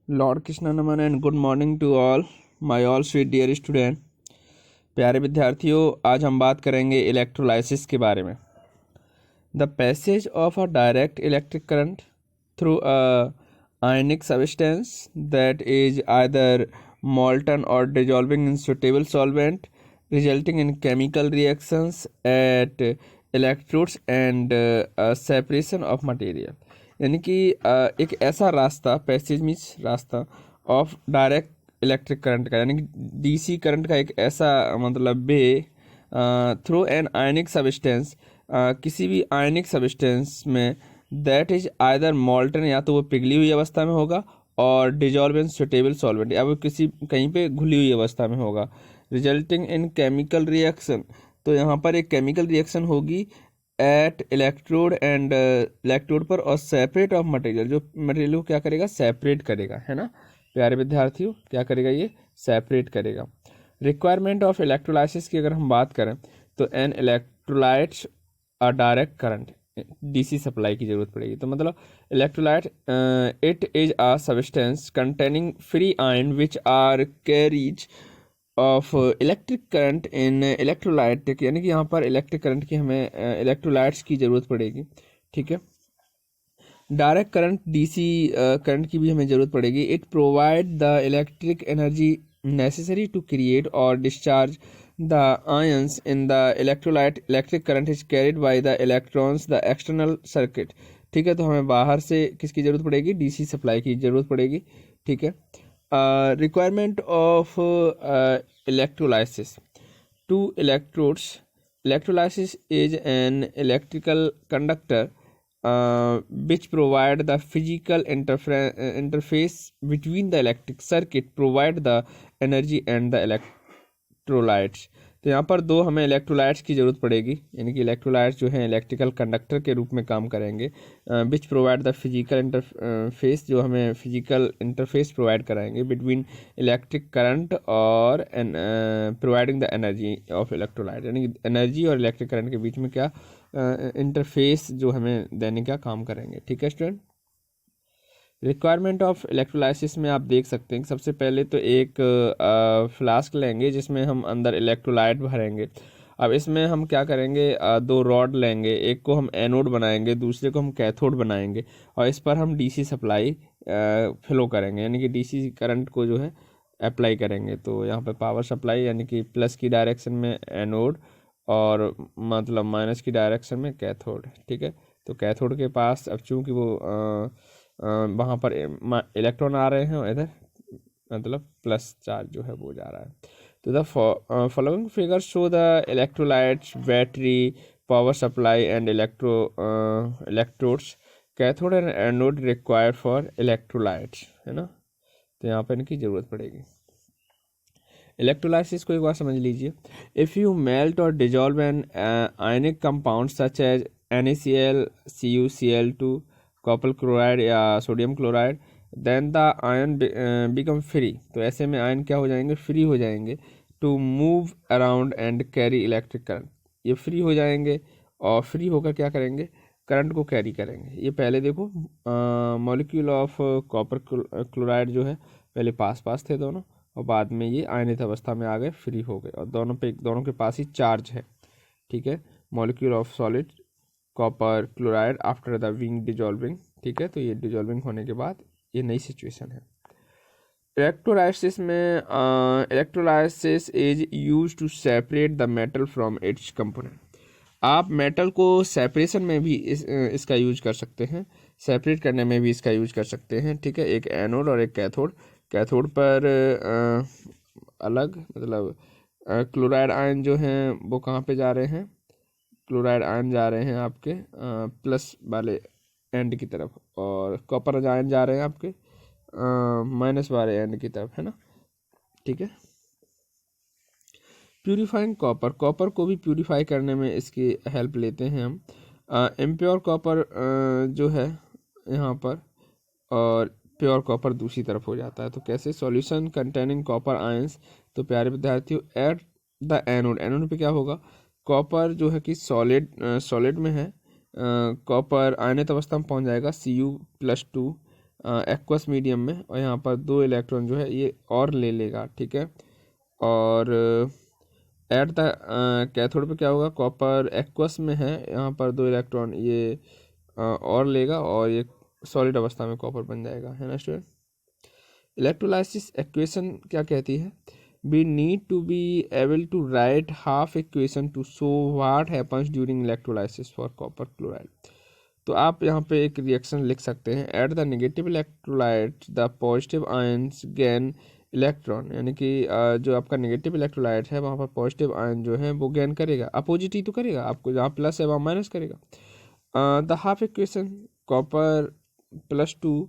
Lord Krishna नमन and good morning to all my all sweet dear student. प्यारे विद्यार्थियों, आज हम बात करेंगे इलेक्ट्रोलाइसिस के बारे में। The passage of a direct electric current through a ionic substance that is either molten or dissolving in suitable solvent, resulting in chemical reactions at electrodes and a separation of material। यानी कि एक ऐसा रास्ता, passage means रास्ता, of direct electric current का, यानी कि DC current का एक ऐसा मतलब way through an ionic substance, किसी भी आयनिक सब्सटेंस में, दैट इज आइदर मॉल्टन, या तो वो पिघली हुई अवस्था में होगा, और डिजॉल्व इन सुटेबल सॉल्वेंट, या वो किसी कहीं पे घुली हुई अवस्था में होगा, रिजल्टिंग इन केमिकल रिएक्शन। तो यहाँ पर एक केमिकल रिएक्शन होगी एट इलेक्ट्रोड एंड इलेक्ट्रोड पर, और सेपरेट ऑफ मटेरियल, जो मटेरियल को क्या करेगा, सेपरेट करेगा, है ना प्यारे विद्यार्थियों, क्या करेगा, ये सेपरेट करेगा। रिक्वायरमेंट ऑफ इलेक्ट्रोलाइसिस की अगर हम बात करें तो an electrolytes a direct current, DC supply की जरूरत पड़ेगी। तो मतलब electrolyte it is a substance containing free ion which are carries of electric current in electrolyte, यानी कि यहाँ पर इलेक्ट्रिक करंट की हमें इलेक्ट्रोलाइट्स की ज़रूरत पड़ेगी, ठीक है। डायरेक्ट करंट, डीसी करंट की भी हमें ज़रूरत पड़ेगी। It provide the electric energy necessary to create और discharge the ions in the electrolyte. Electric current is carried by the electrons the external circuit। ठीक है, तो हमें बाहर से किसकी ज़रूरत पड़ेगी, डीसी सप्लाई की ज़रूरत पड़ेगी, ठीक है। Requirement of electrolysis two electrodes. Electrolysis is an electrical conductor which provide the physical interface between the electric circuit, provide the energy and the electrolytes. तो यहाँ पर दो हमें इलेक्ट्रोलाइट्स की ज़रूरत पड़ेगी, यानी कि इलेक्ट्रोलाइट्स जो हैं इलेक्ट्रिकल कंडक्टर के रूप में काम करेंगे, which provide the physical interface, जो हमें फिजिकल इंटरफेस प्रोवाइड कराएंगे बिटवीन इलेक्ट्रिक करंट और providing the energy of electrolyte, यानी कि एनर्जी और इलेक्ट्रिक करंट के बीच में क्या इंटरफेस जो हमें देने का काम करेंगे, ठीक है स्टूडेंट। रिक्वायरमेंट ऑफ इलेक्ट्रोलाइसिस में आप देख सकते हैं कि सबसे पहले तो एक फ्लास्क लेंगे जिसमें हम अंदर इलेक्ट्रोलाइट भरेंगे। अब इसमें हम क्या करेंगे, दो रॉड लेंगे, एक को हम एनोड बनाएंगे, दूसरे को हम कैथोड बनाएंगे, और इस पर हम डीसी सप्लाई फ्लो करेंगे, यानी कि डीसी करंट को जो है अप्लाई करेंगे। तो यहाँ पे पावर सप्लाई, यानी कि प्लस की डायरेक्शन में एनोड और मतलब माइनस की डायरेक्शन में कैथोड, ठीक है। तो कैथोड के पास अब चूँकि वो वहाँ पर इलेक्ट्रॉन आ रहे हैं, और इधर मतलब प्लस चार्ज जो है वो जा रहा है। तो the following figure show the electrolytes, battery, power supply and electrodes, cathode and anode required for electrolytes, है ना। तो यहाँ पर इनकी ज़रूरत पड़ेगी। इलेक्ट्रोलाइसिस को एक बार समझ लीजिए। इफ़ यू मेल्ट और dissolve an ionic compound such as NaCl, CuCl2, copper chloride या sodium chloride, then the ion become free. तो ऐसे में आयन क्या हो जाएंगे, फ्री हो जाएंगे, to move around and carry electric current. ये फ्री हो जाएंगे और फ्री होकर क्या करेंगे, करंट को कैरी करेंगे। ये पहले देखो मॉलिक्यूल ऑफ कॉपर क्लोराइड जो है पहले पास पास थे दोनों, और बाद में ये आयनित अवस्था में आ गए, फ्री हो गए, और दोनों के पास ही चार्ज है, ठीक है। Molecule of solid copper chloride after the wing dissolving, ठीक है। तो ये डिजॉल्विंग होने के बाद ये नई सिचुएशन है। इलेक्ट्रोलाइसिस में electrolysis is use to separate the metal from its component. आप मेटल को सेपरेशन में भी इसका यूज कर सकते हैं, सेपरेट करने में भी इसका यूज कर सकते हैं, ठीक है। एक एनोड और एक कैथोड। कैथोड पर अलग मतलब क्लोराइड आयन जो हैं वो कहाँ पे जा रहे हैं, क्लोराइड आयन जा रहे हैं आपके प्लस वाले एंड की तरफ, और कॉपर आयन जा रहे हैं आपके माइनस वाले एंड की तरफ, है ना, ठीक है। प्यूरिफाइंग कॉपर, कॉपर को भी प्यूरिफाई करने में इसकी हेल्प लेते हैं हम। इम्प्योर कॉपर जो है यहाँ पर, और प्योर कॉपर दूसरी तरफ हो जाता है। तो कैसे, सॉल्यूशन कंटेनिंग कॉपर आयंस। तो प्यारे विद्यार्थियों, एट द एनोड, एनोड पे क्या होगा, कॉपर जो है कि सॉलिड में है, कॉपर आयनित अवस्था में पहुंच जाएगा, Cu+2, एक्वस मीडियम में, और यहाँ पर 2 इलेक्ट्रॉन जो है ये और ले लेगा, ठीक है। और एट द कैथोड पे क्या होगा, कॉपर एक्वस में है, यहाँ पर 2 इलेक्ट्रॉन ये और लेगा और ये सॉलिड अवस्था में कॉपर बन जाएगा, है ना स्टूडेंट। इलेक्ट्रोलाइसिस इक्वेशन क्या कहती है, we need to be able to write half equation to show what happens during electrolysis for copper chloride। तो आप यहाँ पे एक रिएक्शन लिख सकते हैं, at the negative electrolyte the positive ions gain electron, यानी कि जो आपका नेगेटिव इलेक्ट्रोलाइट है वहाँ पर पॉजिटिव आयन जो है वो गेन करेगा, अपोजिट ही तो करेगा, आपको जहाँ प्लस है वहाँ माइनस करेगा। द हाफ इक्वेशन कॉपर +2,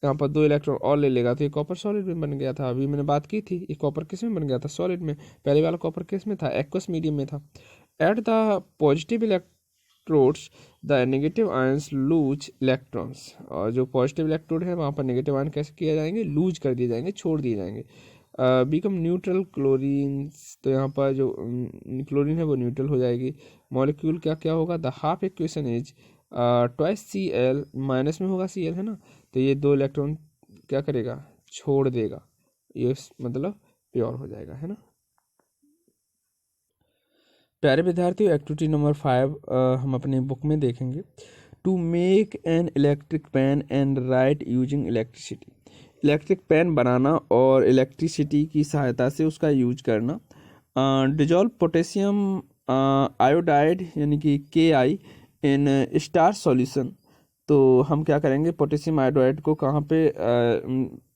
यहाँ पर 2 इलेक्ट्रॉन और ले लेगा तो ये कॉपर सॉलिड में बन गया था। अभी मैंने बात की थी, ये कॉपर किस में बन गया था, सॉलिड में। पहले वाला कॉपर किस में था, एक्वस मीडियम में था। At the positive electrodes the negative ions loose electrons, और जो पॉजिटिव इलेक्ट्रोड है वहाँ पर नेगेटिव आयन कैसे किए जाएंगे, लूज कर दिए जाएंगे, छोड़ दिए जाएंगे। बिकम न्यूट्रल क्लोरीन, तो यहाँ पर जो क्लोरीन है वो न्यूट्रल हो जाएगी। मॉलिक्यूल क्या क्या होगा, the half equation is twice Cl, minus में होगा Cl, है ना, तो ये 2 इलेक्ट्रॉन क्या करेगा, छोड़ देगा, ये मतलब प्योर हो जाएगा, है ना। प्यारे विद्यार्थियों, एक्टिविटी नंबर 5 हम अपनी बुक में देखेंगे। To make an electric pen and write using electricity, electric pen बनाना और इलेक्ट्रिसिटी की सहायता से उसका यूज करना। डिजॉल्व पोटेशियम आयोडाइड यानी कि Ki इन स्टार सॉल्यूशन, तो हम क्या करेंगे, पोटेशियम आयोडाइड को कहाँ पे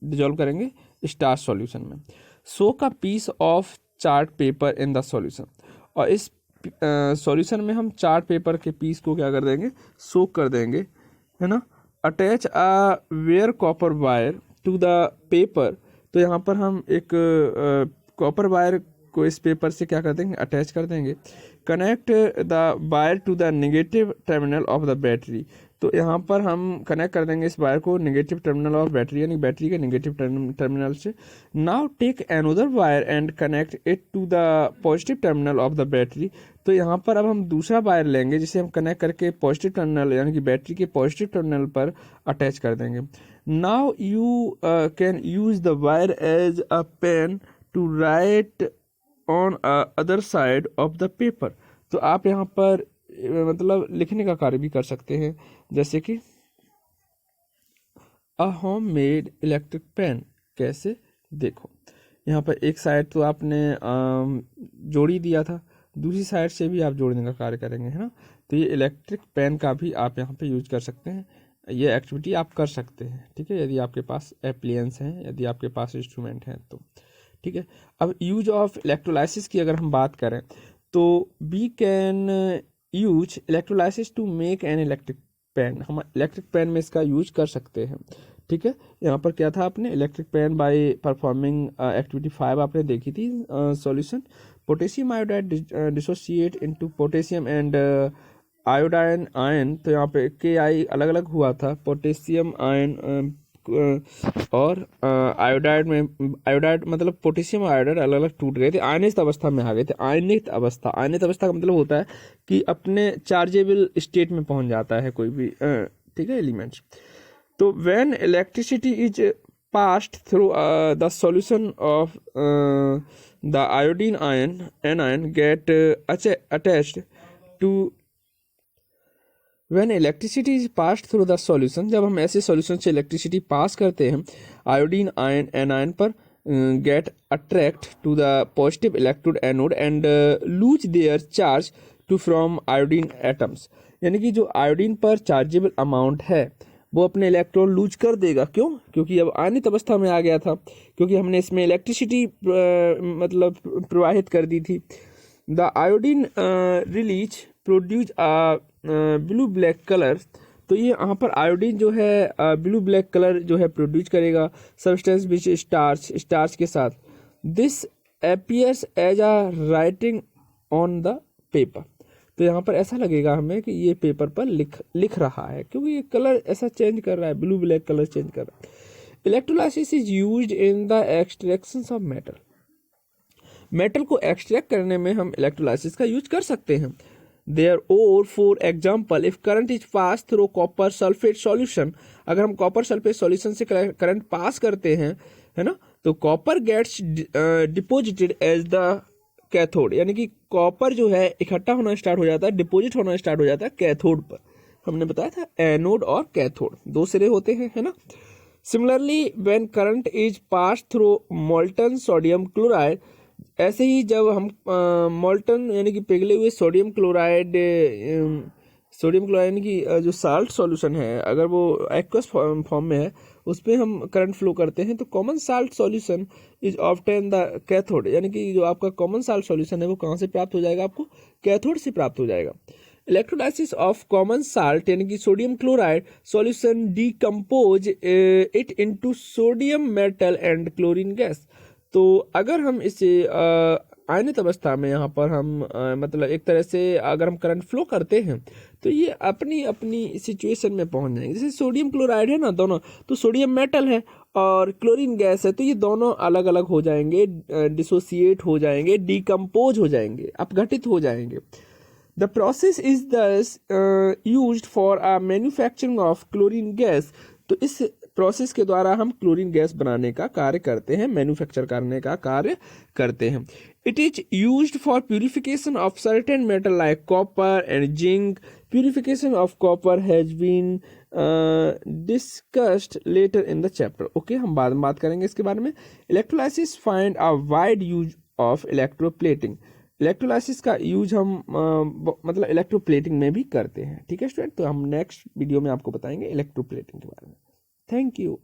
डिजॉल्व करेंगे, स्टार सॉल्यूशन में। Soak a piece of chart paper in the solution, और इस सॉल्यूशन में हम चार्ट पेपर के पीस को क्या कर देंगे, सोक कर देंगे, है ना। Attach a bare copper wire to the paper, तो यहाँ पर हम एक कॉपर वायर को इस पेपर से क्या कर देंगे, अटैच कर देंगे। Connect the wire to the negative terminal of the battery, तो यहाँ पर हम कनेक्ट कर देंगे इस वायर को नेगेटिव टर्मिनल ऑफ बैटरी, यानी बैटरी के नेगेटिव टर्मिनल से। Now take another wire and connect it to the positive terminal of the battery, तो यहाँ पर अब हम दूसरा वायर लेंगे जिसे हम कनेक्ट करके पॉजिटिव टर्मिनल यानी कि बैटरी के पॉजिटिव टर्मिनल पर अटैच कर देंगे। Now you can use the wire as a pen to write on other side of the paper, तो आप यहाँ पर मतलब लिखने का कार्य भी कर सकते हैं, जैसे कि a home made electric pen, कैसे, देखो यहाँ पर एक साइड तो आपने जोड़ी दिया था, दूसरी साइड से भी आप जोड़ने का कार्य करेंगे, है ना। तो ये इलेक्ट्रिक पेन का भी आप यहाँ पे यूज कर सकते हैं, ये एक्टिविटी आप कर सकते हैं, ठीक है, यदि आपके पास एप्लियंस हैं, यदि आपके पास इंस्ट्रूमेंट हैं तो, ठीक है। अब यूज ऑफ इलेक्ट्रोलाइसिस की अगर हम बात करें तो we can use electrolysis to make an electric pen, हम इलेक्ट्रिक पेन में इसका यूज कर सकते हैं, ठीक है। यहाँ पर क्या था, आपने electric pen by performing activity 5 आपने देखी थी, solution potassium iodide dissociate into potassium and iodine ion, तो यहाँ पे Ki अलग अलग हुआ था, पोटेशियम आयन और आयोडाइड में, आयोडाइड मतलब पोटेशियम आयोडाइड अलग अलग टूट गए थे, आयनित अवस्था में आ गए थे। आयनित अवस्था, आयनित अवस्था का मतलब होता है कि अपने चार्जेबल स्टेट में पहुंच जाता है कोई भी, ठीक है, एलिमेंट्स। तो when electricity is passed through the solution of the iodine ion anion get attached to, when electricity is pass through the solution, जब हम ऐसे सॉल्यूशन से इलेक्ट्रिसिटी पास करते हैं आयोडीन आयन एनायन पर, get attract to the positive electrode anode and lose their charge to from iodine atoms, यानी कि जो आयोडीन पर चार्जेबल अमाउंट है वो अपने इलेक्ट्रॉन लूज कर देगा, क्यों, क्योंकि अब आयनित अवस्था में आ गया था, क्योंकि हमने इसमें इलेक्ट्रिसिटी मतलब प्रवाहित कर दी थी। The iodine release produce blue black colour, तो ये यहाँ पर आयोडीन जो है ब्लू ब्लैक कलर जो है प्रोड्यूस करेगा सब्सटेंस विच स्टार्च के साथ। This appears as a writing on the paper, तो यहाँ पर ऐसा लगेगा हमें कि ये पेपर पर लिख रहा है, क्योंकि ये कलर ऐसा चेंज कर रहा है, ब्लू ब्लैक कलर चेंज कर रहा है। Electrolysis is used in the extraction of metal, metal को एक्सट्रैक्ट करने में हम इलेक्ट्रोलाइसिस का यूज कर सकते हैं। Therefore, for example, if current is passed through copper sulfate solution, अगर हम कॉपर सल्फेट सॉल्यूशन से करंट पास करते हैं, है ना, तो copper gets deposited as the cathode, यानी कि कॉपर जो है इकट्ठा होना स्टार्ट हो जाता है, डिपोजिट होना स्टार्ट हो जाता है कैथोड पर। हमने बताया था एनोड और कैथोड दो सिरे होते हैं, है ना। Similarly when current is pass through molten sodium chloride, ऐसे ही जब हम मोल्टन यानी कि पिघले हुए सोडियम क्लोराइड यानी कि जो साल्ट सॉल्यूशन है, अगर वो एक्वस फॉर्म में है, उस पर हम करंट फ्लो करते हैं, तो common salt solution is obtain the cathode, यानी कि जो आपका कॉमन साल्ट सॉल्यूशन है वो कहाँ से प्राप्त हो जाएगा, आपको कैथोड से प्राप्त हो जाएगा। इलेक्ट्रोलाइसिस ऑफ कॉमन साल्ट यानी कि sodium chloride solution decompose it into sodium metal and chlorine gas. तो अगर हम इसे आयनित अवस्था में यहाँ पर हम मतलब एक तरह से अगर हम करंट फ्लो करते हैं तो ये अपनी अपनी सिचुएशन में पहुंच जाएंगे। जैसे सोडियम क्लोराइड है ना दोनों, तो सोडियम मेटल है और क्लोरीन गैस है, तो ये दोनों अलग अलग हो जाएंगे, डिसोसिएट हो जाएंगे, डिकम्पोज हो जाएंगे, अपघटित हो जाएंगे। The process is thus used for a manufacturing of chlorine gas। तो इस प्रोसेस के द्वारा हम क्लोरीन गैस बनाने का कार्य करते हैं, मैन्युफैक्चर करने का कार्य करते हैं। It is used for purification of certain metal like copper and zinc. Purification of copper has been discussed later in the chapter. Okay, हम बाद में बात करेंगे इसके बारे में। Electrolysis find a wide use of electroplating. Electrolysis का use हम मतलब इलेक्ट्रोप्लेटिंग में भी करते हैं। ठीक है स्टूडेंट, तो हम नेक्स्ट वीडियो में आपको बताएंगे इलेक्ट्रोप्लेटिंग के बारे में। Thank you.